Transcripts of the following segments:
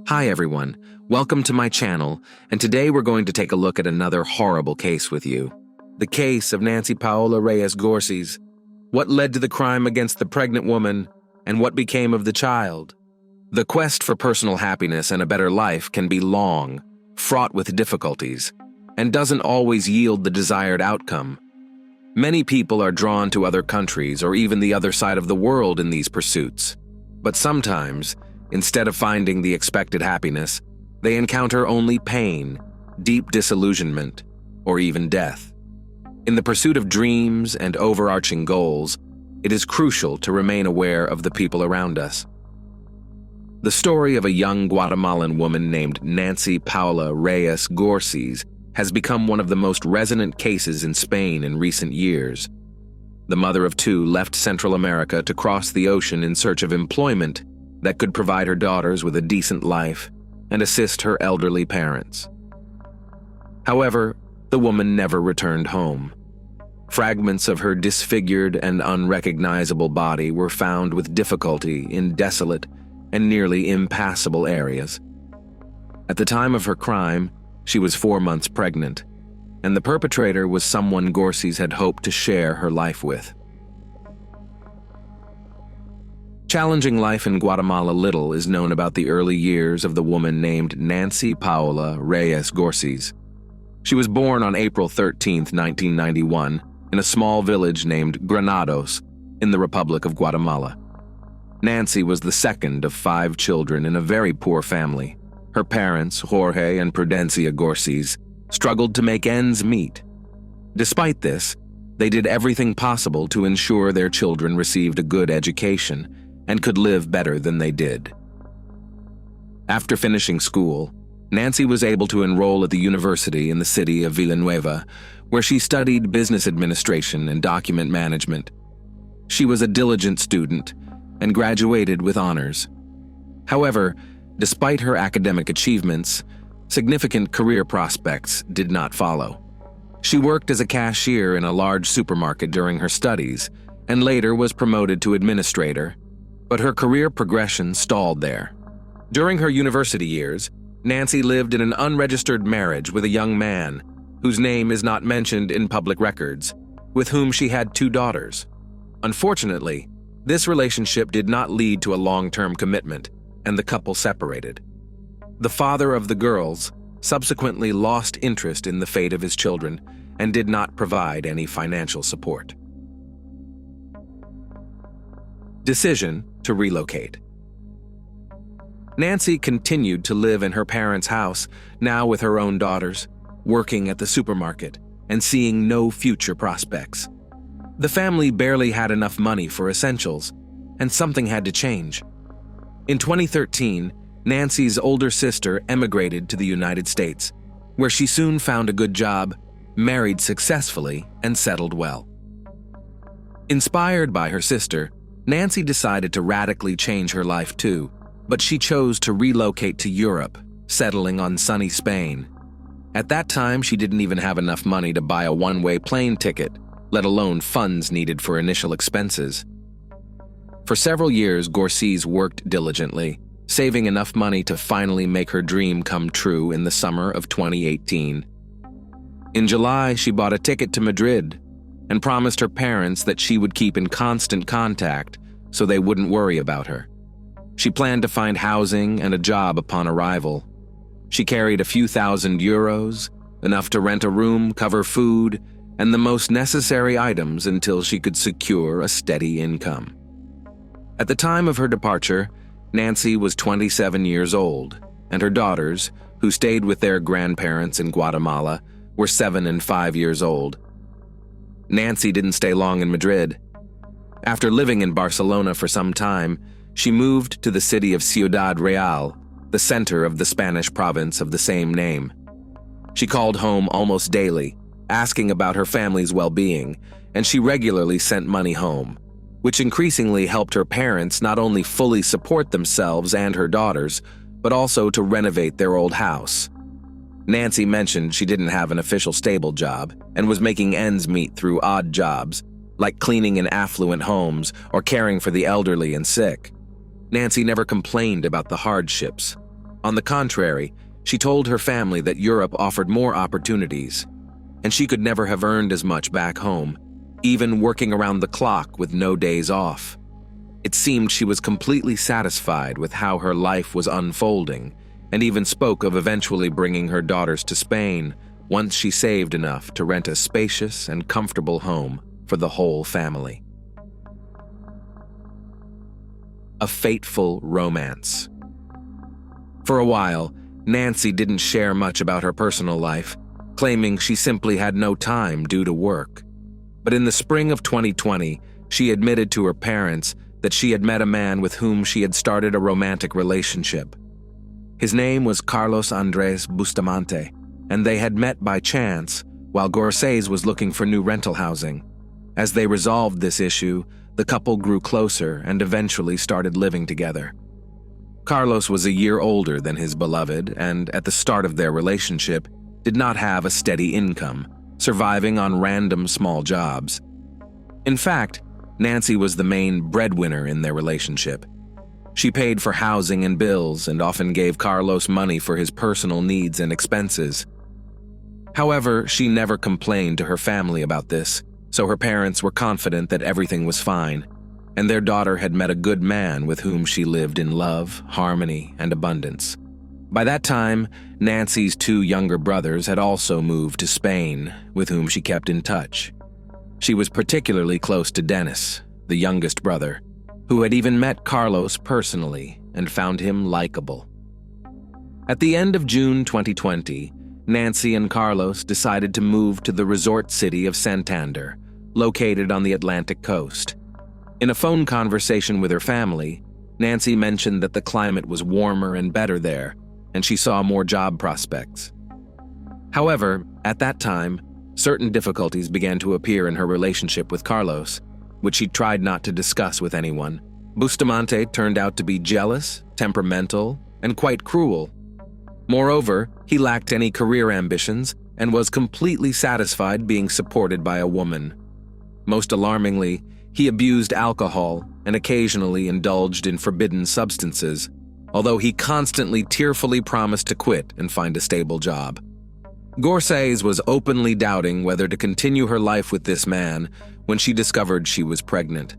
Hi everyone, welcome to my channel, and today we're going to take a look at another horrible case with you. The case of Nancy Paola Reyes Gorciez. What led to the crime against the pregnant woman, and what became of the child? The quest for personal happiness and a better life can be long, fraught with difficulties, and doesn't always yield the desired outcome. Many people are drawn to other countries or even the other side of the world in these pursuits. But sometimes, instead of finding the expected happiness, they encounter only pain, deep disillusionment, or even death. In the pursuit of dreams and overarching goals, it is crucial to remain aware of the people around us. The story of a young Guatemalan woman named Nancy Paola Reyes Gorciez has become one of the most resonant cases in Spain in recent years. The mother of two left Central America to cross the ocean in search of employment that could provide her daughters with a decent life and assist her elderly parents. However, the woman never returned home. Fragments of her disfigured and unrecognizable body were found with difficulty in desolate and nearly impassable areas. At the time of her crime, she was 4 months pregnant, and the perpetrator was someone Gorciez had hoped to share her life with. Challenging life in Guatemala, little is known about the early years of the woman named Nancy Paola Reyes Gorciez. She was born on April 13, 1991, in a small village named Granados in the Republic of Guatemala. Nancy was the second of 5 children in a very poor family. Her parents, Jorge and Prudencia Gorciez, struggled to make ends meet. Despite this, they did everything possible to ensure their children received a good education and could live better than they did. After finishing school, Nancy was able to enroll at the university in the city of Villanueva, where she studied business administration and document management. She was a diligent student and graduated with honors. However, despite her academic achievements, significant career prospects did not follow. She worked as a cashier in a large supermarket during her studies and later was promoted to administrator, but her career progression stalled there. During her university years, Nancy lived in an unregistered marriage with a young man whose name is not mentioned in public records, with whom she had 2 daughters. Unfortunately, this relationship did not lead to a long-term commitment, and the couple separated. The father of the girls subsequently lost interest in the fate of his children and did not provide any financial support. Decision to relocate. Nancy continued to live in her parents' house, now with her own daughters, working at the supermarket and seeing no future prospects. The family barely had enough money for essentials, and something had to change. In 2013, Nancy's older sister emigrated to the United States, where she soon found a good job, married successfully, and settled well. Inspired by her sister, Nancy decided to radically change her life too, but she chose to relocate to Europe, settling on sunny Spain. At that time, she didn't even have enough money to buy a one-way plane ticket, let alone funds needed for initial expenses. For several years, Gorciez worked diligently, saving enough money to finally make her dream come true in the summer of 2018. In July, she bought a ticket to Madrid and promised her parents that she would keep in constant contact so they wouldn't worry about her. She planned to find housing and a job upon arrival. She carried a few thousand euros, enough to rent a room, cover food, and the most necessary items until she could secure a steady income. At the time of her departure, Nancy was 27 years old, and her daughters, who stayed with their grandparents in Guatemala, were 7 and 5 years old. Nancy didn't stay long in Madrid. After living in Barcelona for some time, she moved to the city of Ciudad Real, the center of the Spanish province of the same name. She called home almost daily, asking about her family's well-being, and she regularly sent money home, which increasingly helped her parents not only fully support themselves and her daughters, but also to renovate their old house. Nancy mentioned she didn't have an official stable job and was making ends meet through odd jobs, like cleaning in affluent homes or caring for the elderly and sick. Nancy never complained about the hardships. On the contrary, she told her family that Europe offered more opportunities, and she could never have earned as much back home, even working around the clock with no days off. It seemed she was completely satisfied with how her life was unfolding, and even spoke of eventually bringing her daughters to Spain once she saved enough to rent a spacious and comfortable home for the whole family. A fateful romance. For a while, Nancy didn't share much about her personal life, claiming she simply had no time due to work. But in the spring of 2020, she admitted to her parents that she had met a man with whom she had started a romantic relationship. His name was Carlos Andres Bustamante, and they had met by chance while Gorciez was looking for new rental housing. As they resolved this issue, the couple grew closer and eventually started living together. Carlos was a year older than his beloved and, at the start of their relationship, did not have a steady income, surviving on random small jobs. In fact, Nancy was the main breadwinner in their relationship. She paid for housing and bills and often gave Carlos money for his personal needs and expenses. However, she never complained to her family about this, so her parents were confident that everything was fine, and their daughter had met a good man with whom she lived in love, harmony, and abundance. By that time, Nancy's two younger brothers had also moved to Spain, with whom she kept in touch. She was particularly close to Dennis, the youngest brother, who had even met Carlos personally and found him likable. At the end of June 2020, Nancy and Carlos decided to move to the resort city of Santander, located on the Atlantic coast. In a phone conversation with her family, Nancy mentioned that the climate was warmer and better there, and she saw more job prospects. However, at that time, certain difficulties began to appear in her relationship with Carlos, which she tried not to discuss with anyone. Bustamante turned out to be jealous, temperamental, and quite cruel. Moreover, he lacked any career ambitions and was completely satisfied being supported by a woman. Most alarmingly, he abused alcohol and occasionally indulged in forbidden substances, although he constantly tearfully promised to quit and find a stable job. Gorciez was openly doubting whether to continue her life with this man when she discovered she was pregnant.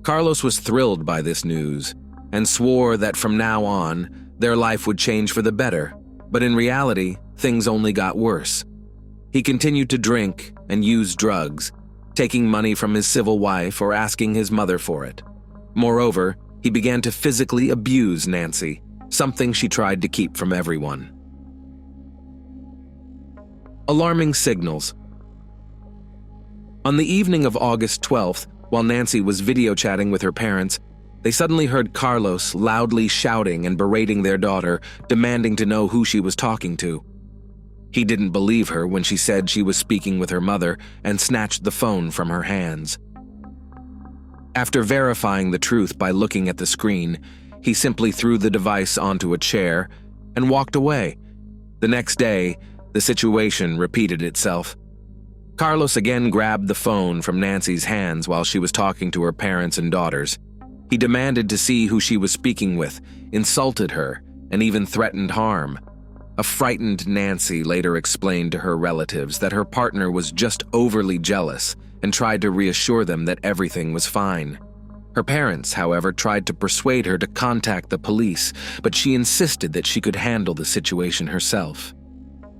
Carlos was thrilled by this news and swore that from now on, their life would change for the better, but in reality, things only got worse. He continued to drink and use drugs, taking money from his civil wife or asking his mother for it. Moreover, he began to physically abuse Nancy, something she tried to keep from everyone. Alarming signals. On the evening of August 12th, while Nancy was video chatting with her parents, they suddenly heard Carlos loudly shouting and berating their daughter, demanding to know who she was talking to. He didn't believe her when she said she was speaking with her mother and snatched the phone from her hands. After verifying the truth by looking at the screen, he simply threw the device onto a chair and walked away. The next day, the situation repeated itself. Carlos again grabbed the phone from Nancy's hands while she was talking to her parents and daughters. He demanded to see who she was speaking with, insulted her, and even threatened harm. A frightened Nancy later explained to her relatives that her partner was just overly jealous and tried to reassure them that everything was fine. Her parents, however, tried to persuade her to contact the police, but she insisted that she could handle the situation herself.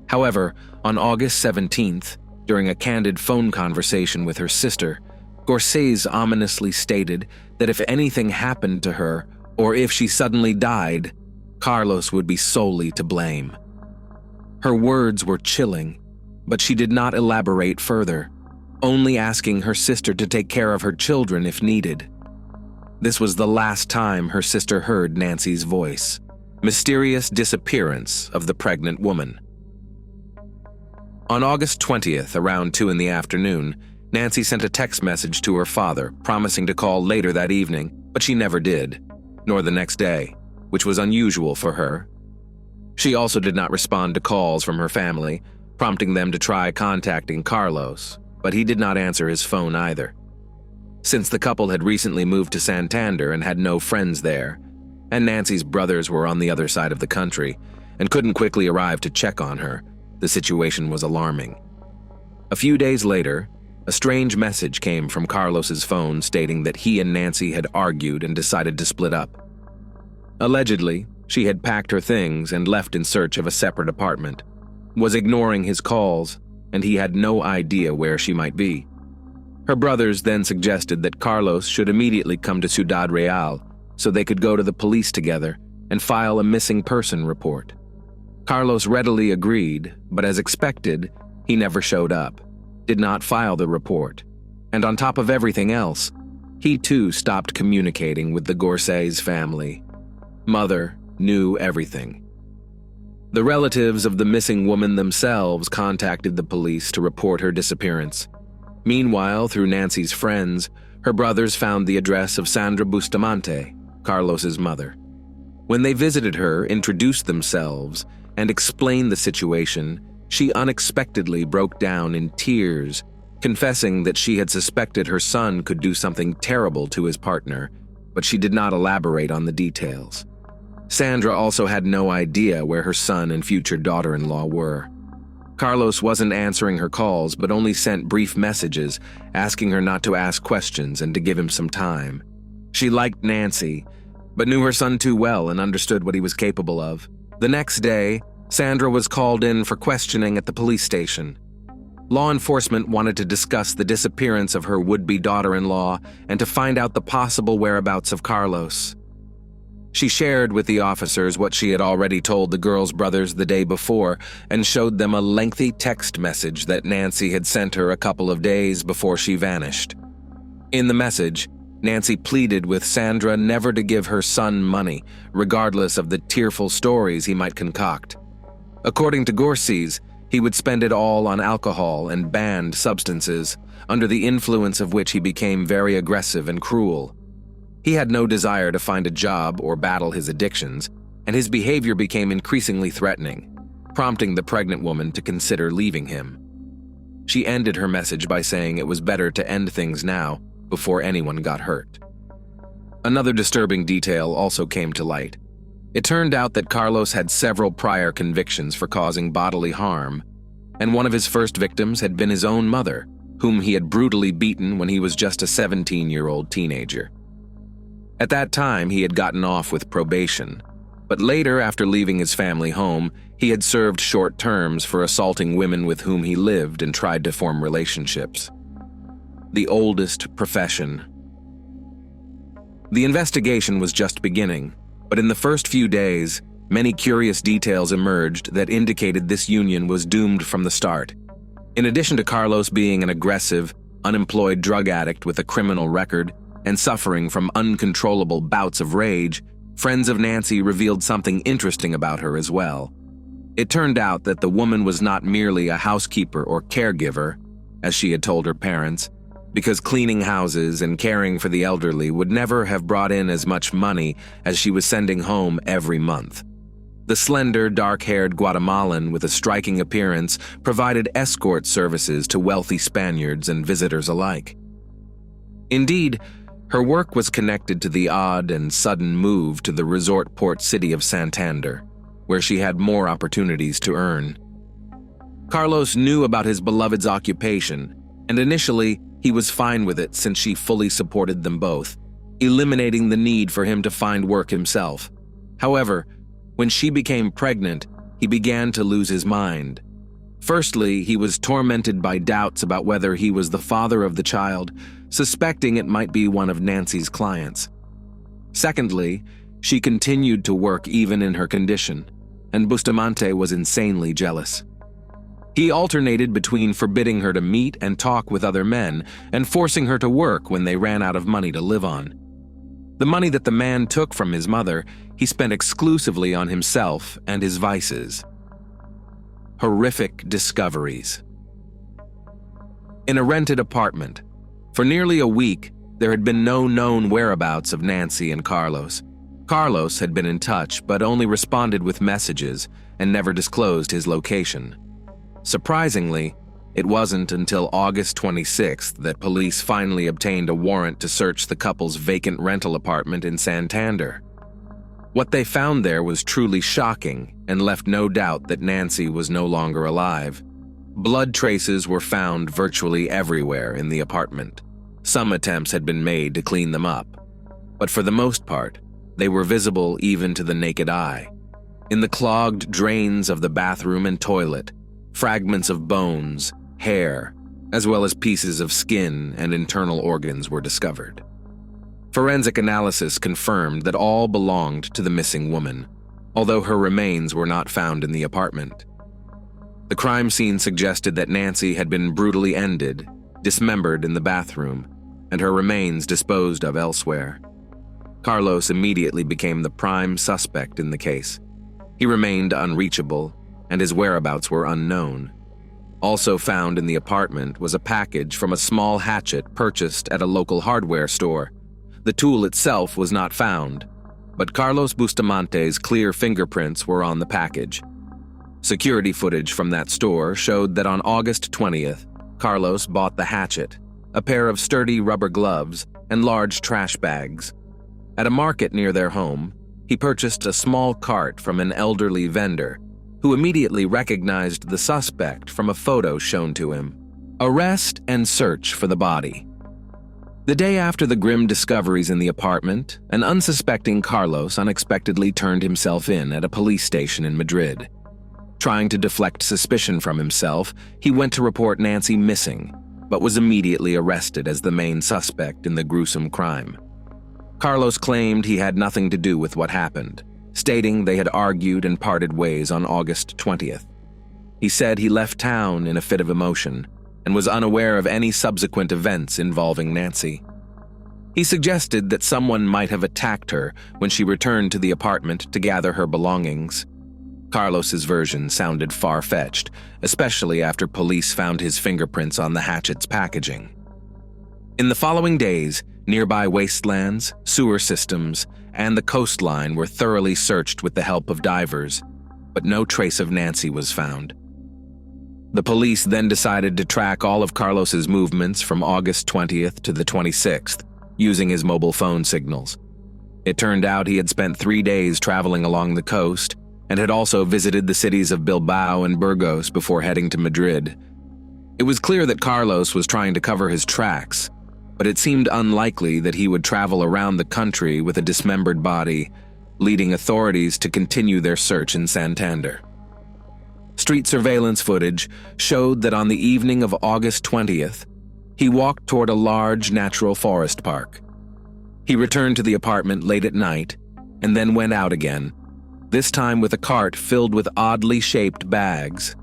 However, on August 17th, during a candid phone conversation with her sister, Gorciez ominously stated that if anything happened to her, or if she suddenly died, Carlos would be solely to blame. Her words were chilling, but she did not elaborate further, only asking her sister to take care of her children if needed. This was the last time her sister heard Nancy's voice. Mysterious disappearance of the pregnant woman. On August 20th, around 2 in the afternoon, Nancy sent a text message to her father, promising to call later that evening, but she never did, nor the next day, which was unusual for her. She also did not respond to calls from her family, prompting them to try contacting Carlos, but he did not answer his phone either. Since the couple had recently moved to Santander and had no friends there, and Nancy's brothers were on the other side of the country and couldn't quickly arrive to check on her. The situation was alarming. A few days later, a strange message came from Carlos's phone stating that he and Nancy had argued and decided to split up. Allegedly, she had packed her things and left in search of a separate apartment, was ignoring his calls, and he had no idea where she might be. Her brothers then suggested that Carlos should immediately come to Ciudad Real so they could go to the police together and file a missing person report. Carlos readily agreed, but as expected, he never showed up, did not file the report, and on top of everything else, he too stopped communicating with the Gorciez family. Mother knew everything. The relatives of the missing woman themselves contacted the police to report her disappearance. Meanwhile, through Nancy's friends, her brothers found the address of Sandra Bustamante, Carlos's mother. When they visited her, introduced themselves, and explained the situation, she unexpectedly broke down in tears, confessing that she had suspected her son could do something terrible to his partner, but she did not elaborate on the details. Sandra also had no idea where her son and future daughter-in-law were. Carlos wasn't answering her calls, but only sent brief messages, asking her not to ask questions and to give him some time. She liked Nancy, but knew her son too well and understood what he was capable of. The next day, Sandra was called in for questioning at the police station. Law enforcement wanted to discuss the disappearance of her would-be daughter-in-law and to find out the possible whereabouts of Carlos. She shared with the officers what she had already told the girls' brothers the day before and showed them a lengthy text message that Nancy had sent her a couple of days before she vanished. In the message, Nancy pleaded with Sandra never to give her son money, regardless of the tearful stories he might concoct. According to Gorciez, he would spend it all on alcohol and banned substances, under the influence of which he became very aggressive and cruel. He had no desire to find a job or battle his addictions, and his behavior became increasingly threatening, prompting the pregnant woman to consider leaving him. She ended her message by saying it was better to end things now before anyone got hurt. Another disturbing detail also came to light. It turned out that Carlos had several prior convictions for causing bodily harm, and one of his first victims had been his own mother, whom he had brutally beaten when he was just a 17-year-old teenager. At that time, he had gotten off with probation, but later, after leaving his family home, he had served short terms for assaulting women with whom he lived and tried to form relationships. The oldest profession. The investigation was just beginning, but in the first few days, many curious details emerged that indicated this union was doomed from the start. In addition to Carlos being an aggressive, unemployed drug addict with a criminal record, and suffering from uncontrollable bouts of rage, friends of Nancy revealed something interesting about her as well. It turned out that the woman was not merely a housekeeper or caregiver, as she had told her parents, because cleaning houses and caring for the elderly would never have brought in as much money as she was sending home every month. The slender, dark-haired Guatemalan with a striking appearance provided escort services to wealthy Spaniards and visitors alike. Indeed, her work was connected to the odd and sudden move to the resort port city of Santander, where she had more opportunities to earn. Carlos knew about his beloved's occupation, and initially he was fine with it since she fully supported them both, eliminating the need for him to find work himself. However, when she became pregnant, he began to lose his mind. Firstly, he was tormented by doubts about whether he was the father of the child, suspecting it might be one of Nancy's clients. Secondly, she continued to work even in her condition, and Bustamante was insanely jealous. He alternated between forbidding her to meet and talk with other men and forcing her to work when they ran out of money to live on. The money that the man took from his mother, he spent exclusively on himself and his vices. Horrific discoveries. In a rented apartment, for nearly a week, there had been no known whereabouts of Nancy and Carlos. Carlos had been in touch, but only responded with messages and never disclosed his location. Surprisingly, it wasn't until August 26th that police finally obtained a warrant to search the couple's vacant rental apartment in Santander. What they found there was truly shocking and left no doubt that Nancy was no longer alive. Blood traces were found virtually everywhere in the apartment. Some attempts had been made to clean them up, but for the most part, they were visible even to the naked eye. In the clogged drains of the bathroom and toilet, fragments of bones, hair, as well as pieces of skin and internal organs were discovered. Forensic analysis confirmed that all belonged to the missing woman, although her remains were not found in the apartment. The crime scene suggested that Nancy had been brutally ended, dismembered in the bathroom, and her remains disposed of elsewhere. Carlos immediately became the prime suspect in the case. He remained unreachable, and his whereabouts were unknown. Also found in the apartment was a package from a small hatchet purchased at a local hardware store. The tool itself was not found, but Carlos Bustamante's clear fingerprints were on the package. Security footage from that store showed that on August 20th, Carlos bought the hatchet, a pair of sturdy rubber gloves, and large trash bags. At a market near their home, he purchased a small cart from an elderly vendor, who immediately recognized the suspect from a photo shown to him. Arrest and search for the body. The day after the grim discoveries in the apartment, an unsuspecting Carlos unexpectedly turned himself in at a police station in Madrid. Trying to deflect suspicion from himself, he went to report Nancy missing, but was immediately arrested as the main suspect in the gruesome crime. Carlos claimed he had nothing to do with what happened, stating they had argued and parted ways on August 20th. He said he left town in a fit of emotion and was unaware of any subsequent events involving Nancy. He suggested that someone might have attacked her when she returned to the apartment to gather her belongings. Carlos's version sounded far-fetched, especially after police found his fingerprints on the hatchet's packaging. In the following days, nearby wastelands, sewer systems, and the coastline were thoroughly searched with the help of divers, but no trace of Nancy was found. The police then decided to track all of Carlos's movements from August 20th to the 26th, using his mobile phone signals. It turned out he had spent 3 days traveling along the coast and had also visited the cities of Bilbao and Burgos before heading to Madrid. It was clear that Carlos was trying to cover his tracks, but it seemed unlikely that he would travel around the country with a dismembered body, leading authorities to continue their search in Santander. Street surveillance footage showed that on the evening of August 20th, he walked toward a large natural forest park. He returned to the apartment late at night and then went out again, this time with a cart filled with oddly shaped bags.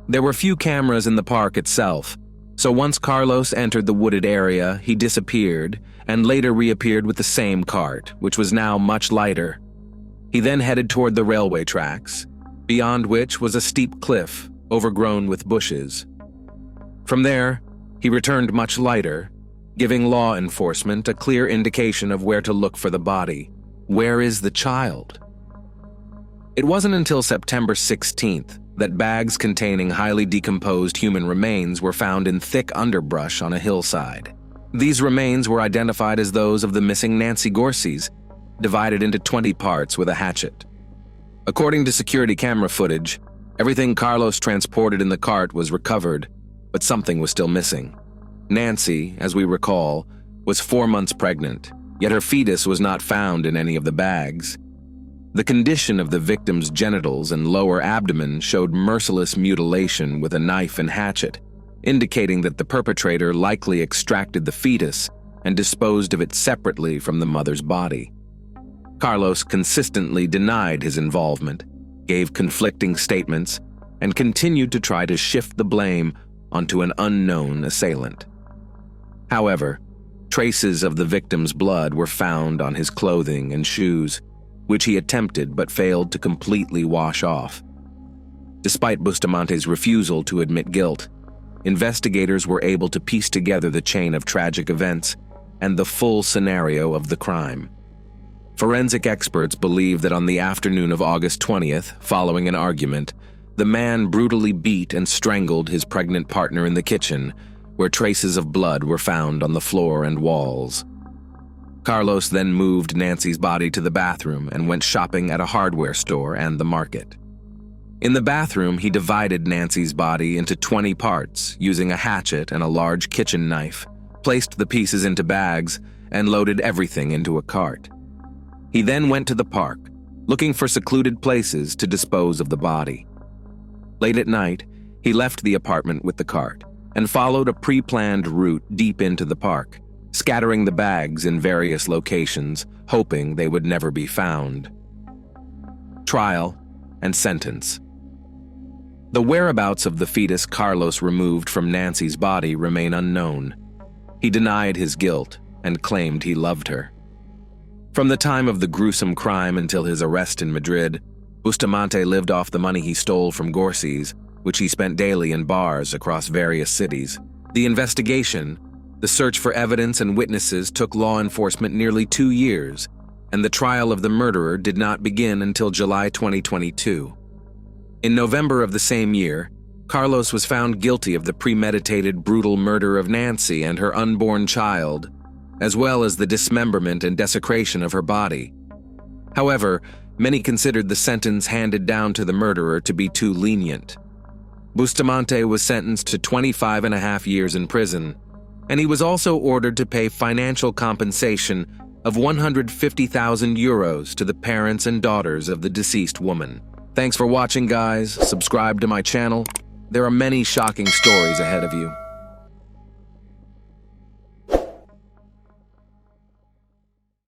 There were few cameras in the park itself, so once Carlos entered the wooded area, he disappeared and later reappeared with the same cart, which was now much lighter. He then headed toward the railway tracks, beyond which was a steep cliff overgrown with bushes. From there, he returned much lighter, giving law enforcement a clear indication of where to look for the body. Where is the child? It wasn't until September 16th that bags containing highly decomposed human remains were found in thick underbrush on a hillside. These remains were identified as those of the missing Nancy Gorciez, divided into 20 parts with a hatchet. According to security camera footage, everything Carlos transported in the cart was recovered, but something was still missing. Nancy, as we recall, was 4 months pregnant, yet her fetus was not found in any of the bags. The condition of the victim's genitals and lower abdomen showed merciless mutilation with a knife and hatchet, indicating that the perpetrator likely extracted the fetus and disposed of it separately from the mother's body. Carlos consistently denied his involvement, gave conflicting statements, and continued to try to shift the blame onto an unknown assailant. However, traces of the victim's blood were found on his clothing and shoes, which he attempted but failed to completely wash off. Despite Bustamante's refusal to admit guilt, investigators were able to piece together the chain of tragic events and the full scenario of the crime. Forensic experts believe that on the afternoon of August 20th, following an argument, the man brutally beat and strangled his pregnant partner in the kitchen, where traces of blood were found on the floor and walls. Carlos then moved Nancy's body to the bathroom and went shopping at a hardware store and the market. In the bathroom, he divided Nancy's body into 20 parts using a hatchet and a large kitchen knife, placed the pieces into bags, and loaded everything into a cart. He then went to the park, looking for secluded places to dispose of the body. Late at night, he left the apartment with the cart and followed a pre-planned route deep into the park, scattering the bags in various locations, hoping they would never be found. Trial and sentence. The whereabouts of the fetus Carlos removed from Nancy's body remain unknown. He denied his guilt and claimed he loved her. From the time of the gruesome crime until his arrest in Madrid, Bustamante lived off the money he stole from Gorciez, which he spent daily in bars across various cities. The investigation, the search for evidence and witnesses took law enforcement nearly 2 years, and the trial of the murderer did not begin until July 2022. In November of the same year, Carlos was found guilty of the premeditated brutal murder of Nancy and her unborn child, as well as the dismemberment and desecration of her body. However, many considered the sentence handed down to the murderer to be too lenient. Bustamante was sentenced to 25.5 years in prison, and he was also ordered to pay financial compensation of 150,000 euros to the parents and daughters of the deceased woman. Thanks for watching, guys. Subscribe to my channel. There are many shocking stories ahead of you.